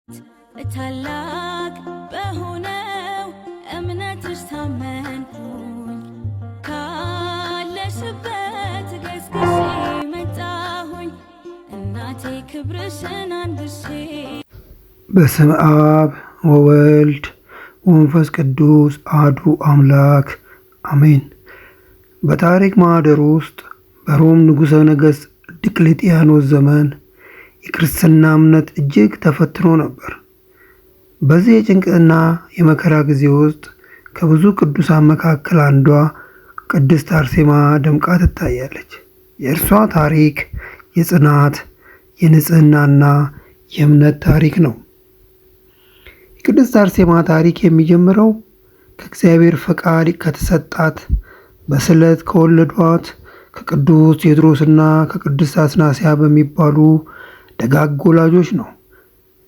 ታላቅ በሆነው እምነትሽ ታመንኩኝ ካለሽበት ገስግሼ መጣሁኝ እናቴ ክብርሽን አንድሼ። በስመ አብ ወወልድ ወመንፈስ ቅዱስ አሐዱ አምላክ አሜን። በታሪክ ማህደር ውስጥ በሮም ንጉሠ ነገሥት ዲዮቅልጥያኖስ ዘመን የክርስትና እምነት እጅግ ተፈትኖ ነበር። በዚህ የጭንቅና የመከራ ጊዜ ውስጥ ከብዙ ቅዱሳን መካከል አንዷ ቅድስት አርሴማ ደምቃ ትታያለች። የእርሷ ታሪክ የጽናት፣ የንጽህናና የእምነት ታሪክ ነው። የቅድስት አርሴማ ታሪክ የሚጀምረው ከእግዚአብሔር ፈቃድ ከተሰጣት በስለት ከወለዷት ከቅዱስ ቴዎድሮስና ከቅድስት አትናስያ በሚባሉ ደጋግ ወላጆች ነው።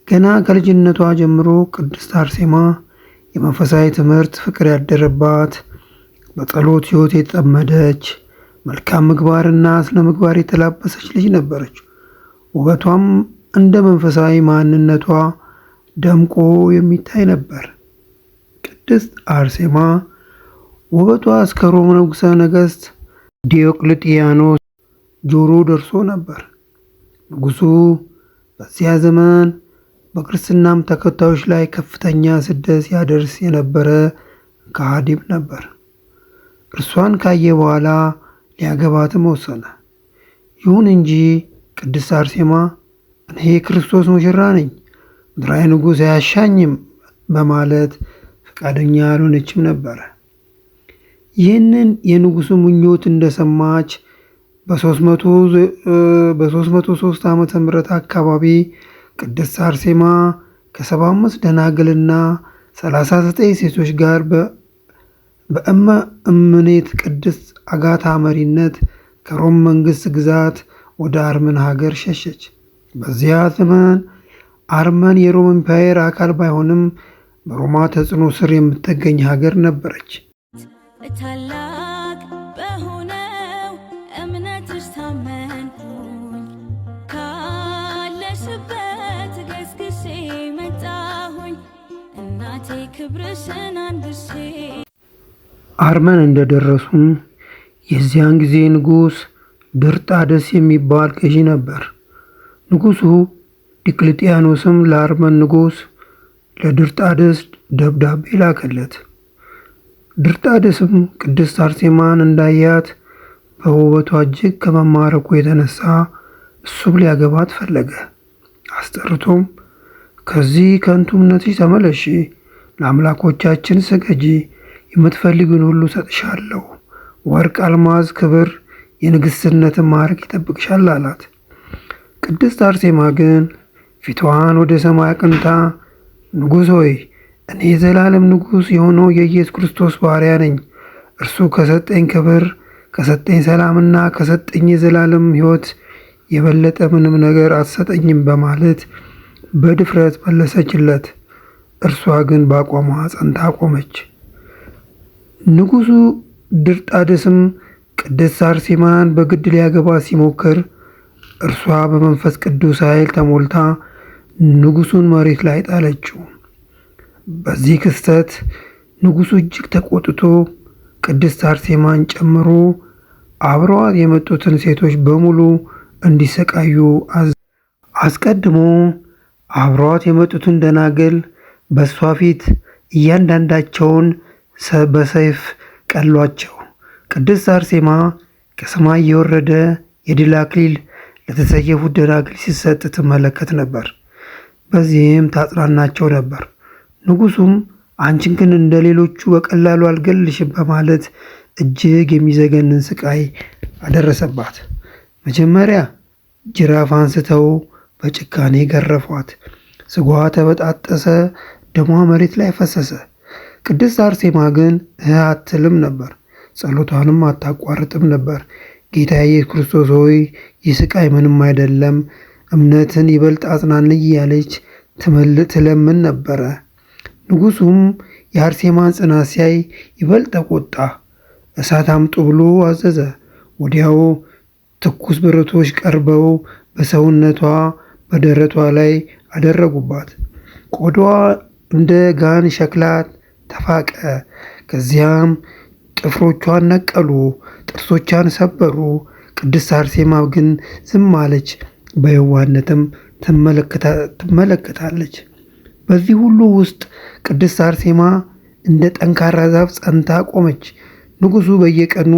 ገና ከልጅነቷ ጀምሮ ቅድስት አርሴማ የመንፈሳዊ ትምህርት ፍቅር ያደረባት፣ በጸሎት ሕይወት የተጠመደች፣ መልካም ምግባርና ስነ ምግባር የተላበሰች ልጅ ነበረች። ውበቷም እንደ መንፈሳዊ ማንነቷ ደምቆ የሚታይ ነበር። ቅድስት አርሴማ ውበቷ እስከ ሮም ንጉሠ ነገሥት ዲዮቅልጥያኖስ ጆሮ ደርሶ ነበር። ንጉሡ በዚያ ዘመን በክርስትናም ተከታዮች ላይ ከፍተኛ ስደት ያደርስ የነበረ ከሃዲም ነበር። እርሷን ካየ በኋላ ሊያገባትም ወሰነ። ይሁን እንጂ ቅድስት አርሴማ እኔ የክርስቶስ ሙሽራ ነኝ፣ ምድራዊ ንጉሥ አያሻኝም በማለት ፈቃደኛ አልሆነችም ነበረ። ይህንን የንጉሡ ምኞት እንደሰማች በ303 ዓመተ ምህረት አካባቢ ቅድስት አርሴማ ከ75 ደናግልና 39 ሴቶች ጋር በእመምኔት ቅድስት አጋታ መሪነት ከሮም መንግሥት ግዛት ወደ አርመን ሀገር ሸሸች። በዚያ ዘመን አርመን የሮም ኢምፓየር አካል ባይሆንም በሮማ ተጽዕኖ ስር የምትገኝ ሀገር ነበረች። ታላቅ በሆነው እምነትሽ ታመንኩኝ ካለሽበት ገስግሼ መጣሁኝ እናቴ ክብርሽን አንድሼ። አርመን እንደደረሱም የዚያን ጊዜ ንጉሥ ድርጣድስ የሚባል ገዢ ነበር። ንጉሡ ዲዮቅልጥያኖስም ለአርመን ንጉሥ ለድርጣድስ ደብዳቤ ላከለት። ድርጣድስም ቅድስት አርሴማን እንዳያት በውበቷ እጅግ ከመማረኩ የተነሳ እሱም ሊያገባት ፈለገ። አስጠርቶም ከዚህ ከንቱ እምነትሽ ተመለሺ፣ ለአምላኮቻችን ስገጂ፣ የምትፈልጊውን ሁሉ ሰጥሻለሁ፣ ወርቅ፣ አልማዝ፣ ክብር፣ የንግሥትነትን ማዕረግ ይጠብቅሻል አላት። ቅድስት አርሴማ ግን ፊቷን ወደ ሰማይ አቅንታ ንጉሥ ሆይ እኔ የዘላለም ንጉሥ የሆነው የኢየሱስ ክርስቶስ ባሪያ ነኝ። እርሱ ከሰጠኝ ክብር፣ ከሰጠኝ ሰላምና ከሰጠኝ የዘላለም ሕይወት የበለጠ ምንም ነገር አትሰጠኝም በማለት በድፍረት መለሰችለት። እርሷ ግን በአቋሟ ጸንታ ቆመች። ንጉሡ ድርጣድስም ቅድስት አርሴማን በግድ ሊያገባ ሲሞክር እርሷ በመንፈስ ቅዱስ ኃይል ተሞልታ ንጉሡን መሬት ላይ ጣለችው። በዚህ ክስተት ንጉሡ እጅግ ተቆጥቶ ቅድስት አርሴማን ጨምሮ አብረዋት የመጡትን ሴቶች በሙሉ እንዲሰቃዩ አስቀድሞ አብረዋት የመጡትን ደናግል በእሷ ፊት እያንዳንዳቸውን በሰይፍ ቀሏቸው። ቅድስት አርሴማ ከሰማይ የወረደ የድል አክሊል ለተሰየፉት ደናግል ሲሰጥ ትመለከት ነበር። በዚህም ታጽናናቸው ነበር። ንጉሡም አንቺን ግን እንደ ሌሎቹ በቀላሉ አልገልሽም በማለት እጅግ የሚዘገንን ስቃይ አደረሰባት። መጀመሪያ ጅራፍ አንስተው በጭካኔ ገረፏት። ስጋዋ ተበጣጠሰ፣ ደሟ መሬት ላይ ፈሰሰ። ቅድስት አርሴማ ግን አትልም ነበር፣ ጸሎቷንም አታቋርጥም ነበር። ጌታ ኢየሱስ ክርስቶስ ሆይ ይህ ስቃይ ምንም አይደለም፣ እምነትን ይበልጥ አጽናንኝ እያለች ትለምን ነበረ። ንጉሡም የአርሴማን ጽናት ሲያይ ይበልጥ ተቆጣ። እሳት አምጡ ብሎ አዘዘ። ወዲያው ትኩስ ብረቶች ቀርበው በሰውነቷ በደረቷ ላይ አደረጉባት። ቆዳዋ እንደ ጋን ሸክላ ተፋቀ። ከዚያም ጥፍሮቿን ነቀሉ፣ ጥርሶቿን ሰበሩ። ቅድስት አርሴማ ግን ዝም አለች፣ በየዋህነትም ትመለከታለች። በዚህ ሁሉ ውስጥ ቅድስት አርሴማ እንደ ጠንካራ ዛፍ ጸንታ ቆመች። ንጉሡ በየቀኑ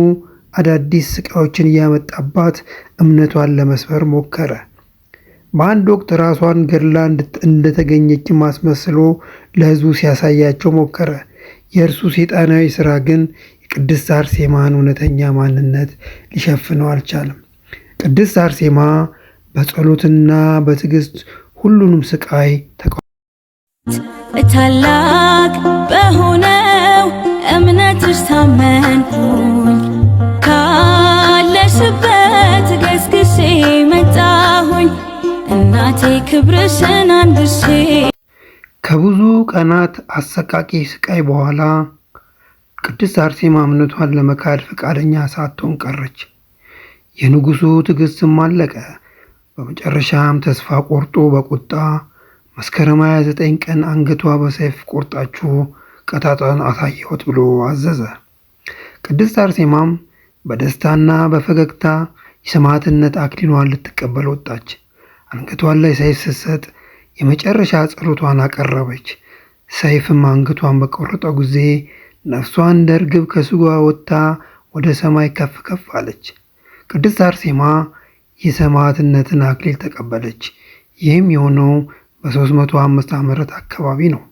አዳዲስ ስቃዮችን እያመጣባት እምነቷን ለመስበር ሞከረ። በአንድ ወቅት ራሷን ገድላ እንደተገኘች አስመስሎ ለሕዝቡ ሲያሳያቸው ሞከረ። የእርሱ ሰይጣናዊ ሥራ ግን የቅድስት አርሴማን እውነተኛ ማንነት ሊሸፍነው አልቻለም። ቅድስት አርሴማ በጸሎትና በትዕግሥት ሁሉንም ስቃይ ታላቅ በሆነው እምነትሽ ታመንኩኝ፣ ካለሽበት ገስግሼ መጣሁኝ እናቴ ክብርሽን አንግሼ። ከብዙ ቀናት አሰቃቂ ስቃይ በኋላ ቅድስት አርሴማ እምነቷን ለመካድ ፈቃደኛ ሳትሆን ቀረች። የንጉሡ ትዕግሥትም አለቀ። በመጨረሻም ተስፋ ቆርጦ በቁጣ መስከረም 29 ቀን አንገቷ በሰይፍ ቆርጣችሁ ቀጣጣን አሳየሁት ብሎ አዘዘ። ቅድስት አርሴማም በደስታና በፈገግታ የሰማዕትነት አክሊሏን ልትቀበል ወጣች። አንገቷን ላይ ሰይፍ ስትሰጥ የመጨረሻ ጸሎቷን አቀረበች። ሰይፍም አንገቷን በቆረጠው ጊዜ ነፍሷ እንደ ርግብ ከሥጋዋ ወጥታ ወደ ሰማይ ከፍ ከፍ አለች። ቅድስት አርሴማ የሰማዕትነትን አክሊል ተቀበለች። ይህም የሆነው በ305 ዓመት አካባቢ ነው።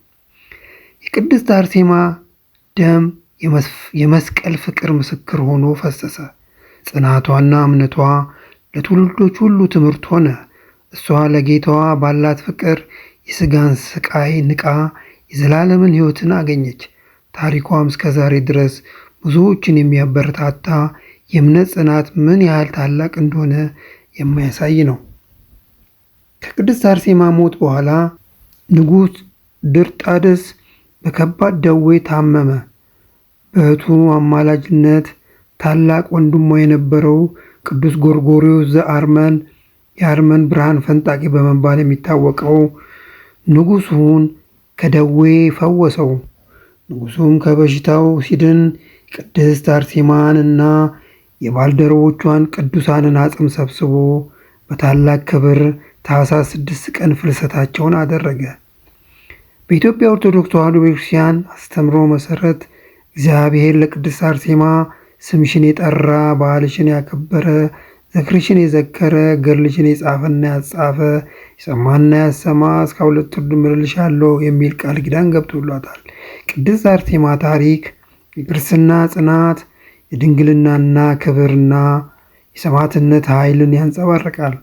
የቅድስት አርሴማ ደም የመስቀል ፍቅር ምስክር ሆኖ ፈሰሰ። ጽናቷና እምነቷ ለትውልዶች ሁሉ ትምህርት ሆነ። እሷ ለጌታዋ ባላት ፍቅር የሥጋን ስቃይ ንቃ የዘላለምን ሕይወትን አገኘች። ታሪኳም እስከ ዛሬ ድረስ ብዙዎችን የሚያበረታታ የእምነት ጽናት ምን ያህል ታላቅ እንደሆነ የሚያሳይ ነው። ከቅድስት አርሴማ ሞት በኋላ ንጉሥ ድርጣድስ በከባድ ደዌ ታመመ። በእህቱ አማላጅነት ታላቅ ወንድሟ የነበረው ቅዱስ ጎርጎርዮስ ዘአርመን የአርመን ብርሃን ፈንጣቂ በመባል የሚታወቀው ንጉሡን ከደዌ ፈወሰው። ንጉሡም ከበሽታው ሲድን ቅድስት አርሴማን እና የባልደረቦቿን ቅዱሳንን አጽም ሰብስቦ በታላቅ ክብር ታኅሳስ 6 ቀን ፍልሰታቸውን አደረገ። በኢትዮጵያ ኦርቶዶክስ ተዋሕዶ ቤተክርስቲያን አስተምሮ መሠረት እግዚአብሔር ለቅድስት አርሴማ ስምሽን የጠራ በዓልሽን ያከበረ ዝክርሽን የዘከረ ገድልሽን የጻፈና ያጻፈ የሰማና ያሰማ እስከ 2 ትውልድ እምርልሻለሁ የሚል ቃል ኪዳን ገብቶላታል። ቅድስት አርሴማ ታሪክ የክርስትና ጽናት፣ የድንግልናና ክብርና የሰማዕትነት ኃይልን ያንጸባርቃል።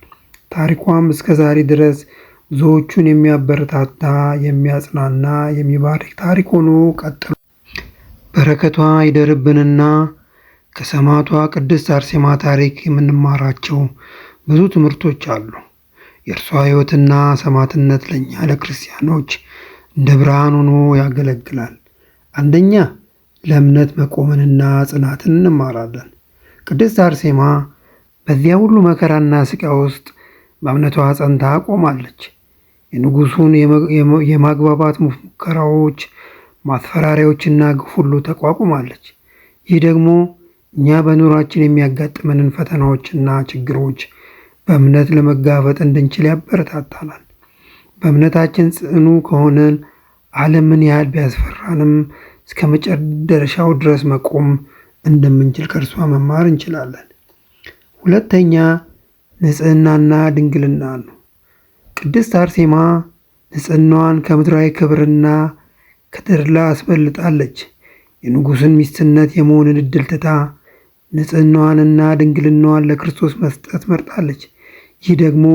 ታሪኳም እስከ ዛሬ ድረስ ብዙዎቹን የሚያበረታታ የሚያጽናና የሚባርክ ታሪክ ሆኖ ቀጥሏል። በረከቷ ይደርብንና ከሰማዕቷ ቅድስት አርሴማ ታሪክ የምንማራቸው ብዙ ትምህርቶች አሉ። የእርሷ ሕይወትና ሰማዕትነት ለእኛ ለክርስቲያኖች እንደ ብርሃን ሆኖ ያገለግላል። አንደኛ ለእምነት መቆምንና ጽናትን እንማራለን። ቅድስት አርሴማ በዚያ ሁሉ መከራና ስቃይ ውስጥ በእምነቷ ጸንታ ቆማለች። የንጉሡን የማግባባት ሙከራዎች፣ ማስፈራሪያዎችና ግፍ ሁሉ ተቋቁማለች። ይህ ደግሞ እኛ በኑሯችን የሚያጋጥመንን ፈተናዎችና ችግሮች በእምነት ለመጋፈጥ እንድንችል ያበረታታናል። በእምነታችን ጽኑ ከሆነን ዓለም ምን ያህል ቢያስፈራንም እስከ መጨረሻው ድረስ መቆም እንደምንችል ከእርሷ መማር እንችላለን። ሁለተኛ ንጽህናና ድንግልና ነው። ቅድስት አርሴማ ንጽህናዋን ከምድራዊ ክብርና ከተድላ አስበልጣለች። የንጉሥን ሚስትነት የመሆንን ዕድል ትታ ንጽህናዋንና ድንግልናዋን ለክርስቶስ መስጠት መርጣለች። ይህ ደግሞ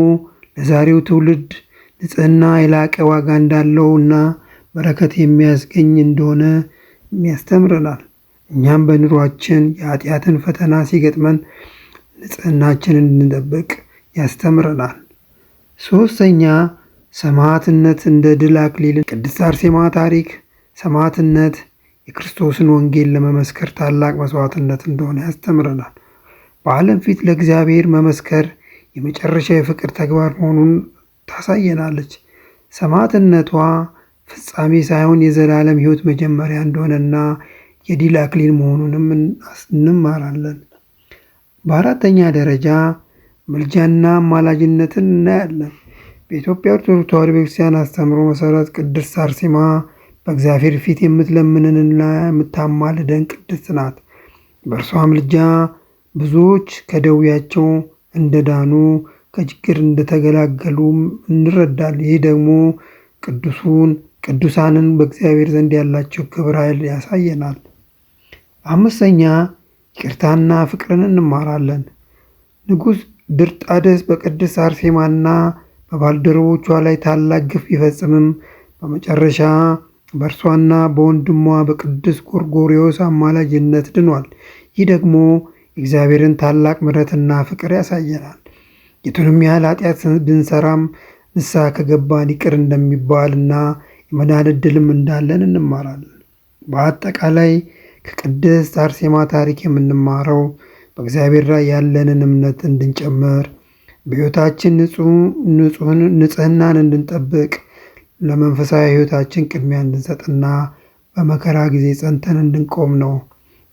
ለዛሬው ትውልድ ንጽህና የላቀ ዋጋ እንዳለው እና በረከት የሚያስገኝ እንደሆነ ያስተምረናል። እኛም በኑሯችን የኃጢአትን ፈተና ሲገጥመን ንጽህናችንን እንድንጠብቅ ያስተምረናል። ሶስተኛ ሰማዕትነት እንደ ድል አክሊል። ቅድስት አርሴማ ታሪክ ሰማዕትነት የክርስቶስን ወንጌል ለመመስከር ታላቅ መስዋዕትነት እንደሆነ ያስተምረናል። በዓለም ፊት ለእግዚአብሔር መመስከር የመጨረሻ የፍቅር ተግባር መሆኑን ታሳየናለች። ሰማዕትነቷ ፍጻሜ ሳይሆን የዘላለም ሕይወት መጀመሪያ እንደሆነና የድል አክሊል መሆኑንም እንማራለን። በአራተኛ ደረጃ ምልጃና አማላጅነትን እናያለን። በኢትዮጵያ ኦርቶዶክስ ተዋሕዶ ቤተክርስቲያን አስተምህሮ መሰረት ቅድስት አርሴማ በእግዚአብሔር ፊት የምትለምንንና የምታማልደን ቅድስት ናት። በእርሷ ምልጃ ብዙዎች ከደዌያቸው እንደዳኑ ከችግር እንደተገላገሉ እንረዳለን። ይህ ደግሞ ቅዱሳንን በእግዚአብሔር ዘንድ ያላቸው ክብር ኃይል ያሳየናል። አምስተኛ ይቅርታና ፍቅርን እንማራለን። ንጉሥ ድርጣድስ በቅድስት አርሴማና በባልደረቦቿ ላይ ታላቅ ግፍ ቢፈጽምም በመጨረሻ በእርሷና በወንድሟ በቅዱስ ጎርጎርዮስ አማላጅነት ድኗል። ይህ ደግሞ የእግዚአብሔርን ታላቅ ምሕረትና ፍቅር ያሳየናል። የቱንም ያህል ኃጢአት ብንሰራም ንስሐ ከገባን ይቅር እንደሚባልና የመዳን ዕድልም እንዳለን እንማራለን። በአጠቃላይ ከቅድስት አርሴማ ታሪክ የምንማረው በእግዚአብሔር ላይ ያለንን እምነት እንድንጨምር፣ በሕይወታችን ንጽሕናን እንድንጠብቅ፣ ለመንፈሳዊ ሕይወታችን ቅድሚያ እንድንሰጥና በመከራ ጊዜ ጸንተን እንድንቆም ነው።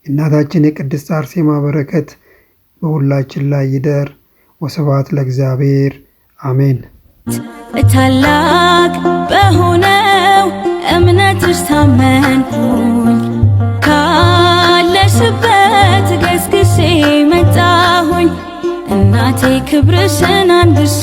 የእናታችን የቅድስት አርሴማ በረከት በሁላችን ላይ ይደር። ወስብሐት ለእግዚአብሔር አሜን። ታላቅ በሆነው እምነትሽ ታመንኩኝ፣ ካለሽበት ገስግሼ መጣሁኝ። እናቴ ክብርሽን አንግሼ